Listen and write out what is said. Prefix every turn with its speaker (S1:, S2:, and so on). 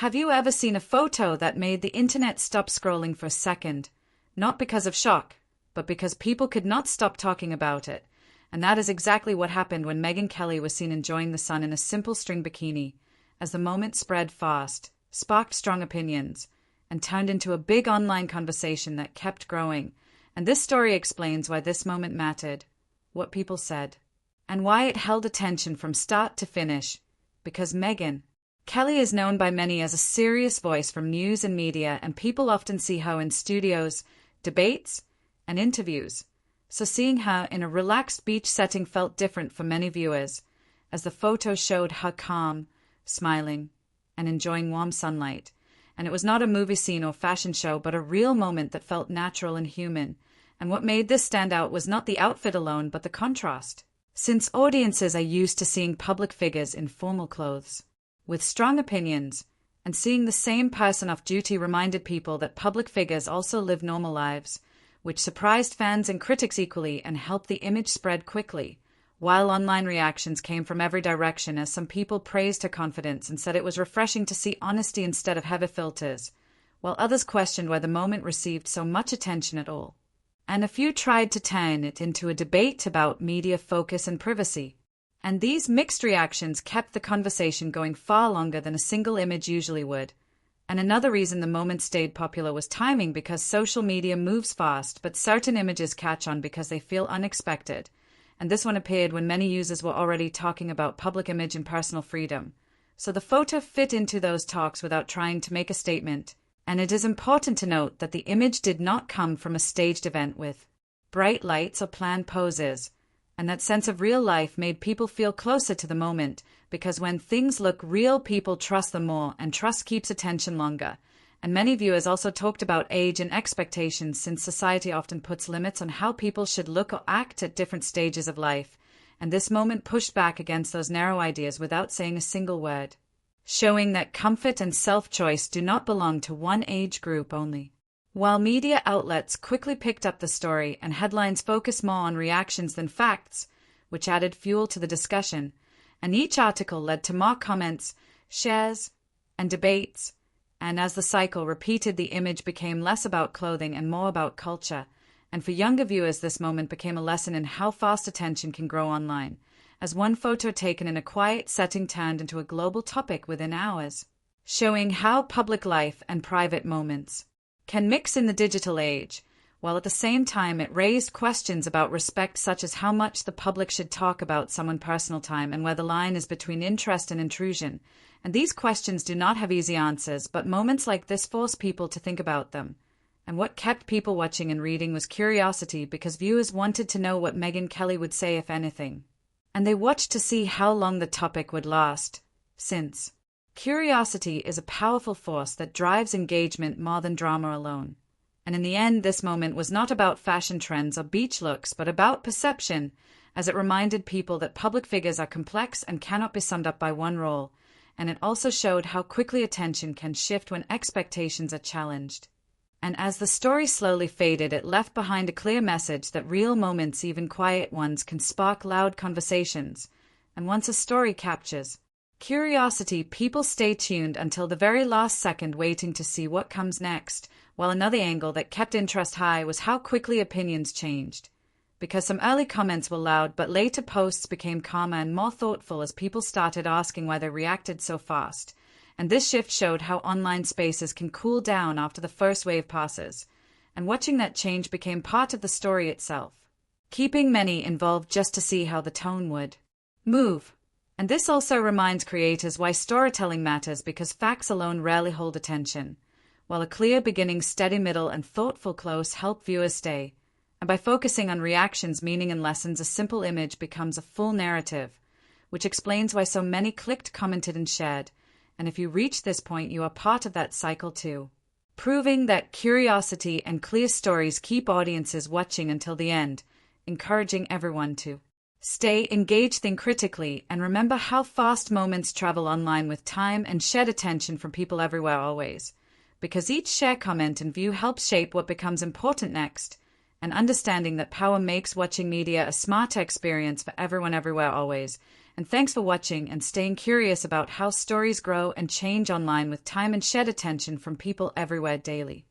S1: Have you ever seen a photo that made the internet stop scrolling for a second? Not because of shock, but because people could not stop talking about it. And that is exactly what happened when Megyn Kelly was seen enjoying the sun in a simple string bikini, as the moment spread fast, sparked strong opinions, and turned into a big online conversation that kept growing. And this story explains why this moment mattered, what people said, and why it held attention from start to finish. Because Megyn Kelly is known by many as a serious voice from news and media, and people often see her in studios, debates, and interviews. So seeing her in a relaxed beach setting felt different for many viewers, as the photo showed her calm, smiling, and enjoying warm sunlight. And it was not a movie scene or fashion show, but a real moment that felt natural and human. And what made this stand out was not the outfit alone, but the contrast. Since audiences are used to seeing public figures in formal clothes, with strong opinions, and seeing the same person off duty reminded people that public figures also live normal lives, which surprised fans and critics equally and helped the image spread quickly, while online reactions came from every direction as some people praised her confidence and said it was refreshing to see honesty instead of heavy filters, while others questioned why the moment received so much attention at all. And a few tried to turn it into a debate about media focus and privacy. And these mixed reactions kept the conversation going far longer than a single image usually would. And another reason the moment stayed popular was timing, because social media moves fast, but certain images catch on because they feel unexpected. And this one appeared when many users were already talking about public image and personal freedom. So the photo fit into those talks without trying to make a statement. And it is important to note that the image did not come from a staged event with bright lights or planned poses. And that sense of real life made people feel closer to the moment, because when things look real, people trust them more, and trust keeps attention longer. And many viewers also talked about age and expectations, since society often puts limits on how people should look or act at different stages of life. And this moment pushed back against those narrow ideas without saying a single word, showing that comfort and self-choice do not belong to one age group only. While media outlets quickly picked up the story and headlines focused more on reactions than facts, which added fuel to the discussion, and each article led to more comments, shares, and debates, and as the cycle repeated, the image became less about clothing and more about culture. And for younger viewers, this moment became a lesson in how fast attention can grow online, as one photo taken in a quiet setting turned into a global topic within hours, showing how public life and private moments can mix in the digital age, while at the same time it raised questions about respect, such as how much the public should talk about someone's personal time and where the line is between interest and intrusion. And these questions do not have easy answers, but moments like this force people to think about them. And what kept people watching and reading was curiosity, because viewers wanted to know what Megyn Kelly would say, if anything. And they watched to see how long the topic would last, since curiosity is a powerful force that drives engagement more than drama alone. And in the end, this moment was not about fashion trends or beach looks, but about perception, as it reminded people that public figures are complex and cannot be summed up by one role. And it also showed how quickly attention can shift when expectations are challenged. And as the story slowly faded, it left behind a clear message that real moments, even quiet ones, can spark loud conversations. And once a story captures curiosity, people stay tuned until the very last second, waiting to see what comes next. While another angle that kept interest high was how quickly opinions changed. Because some early comments were loud, but later posts became calmer and more thoughtful as people started asking why they reacted so fast. And this shift showed how online spaces can cool down after the first wave passes. And watching that change became part of the story itself, keeping many involved just to see how the tone would move. And this also reminds creators why storytelling matters, because facts alone rarely hold attention, while a clear beginning, steady middle, and thoughtful close help viewers stay. And by focusing on reactions, meaning, and lessons, a simple image becomes a full narrative, which explains why so many clicked, commented, and shared. And if you reach this point, you are part of that cycle too, proving that curiosity and clear stories keep audiences watching until the end, encouraging everyone to stay engaged, think critically, and remember how fast moments travel online with time and shared attention from people everywhere always. Because each share, comment, and view helps shape what becomes important next, and understanding that power makes watching media a smarter experience for everyone everywhere always. And thanks for watching and staying curious about how stories grow and change online with time and shed attention from people everywhere daily.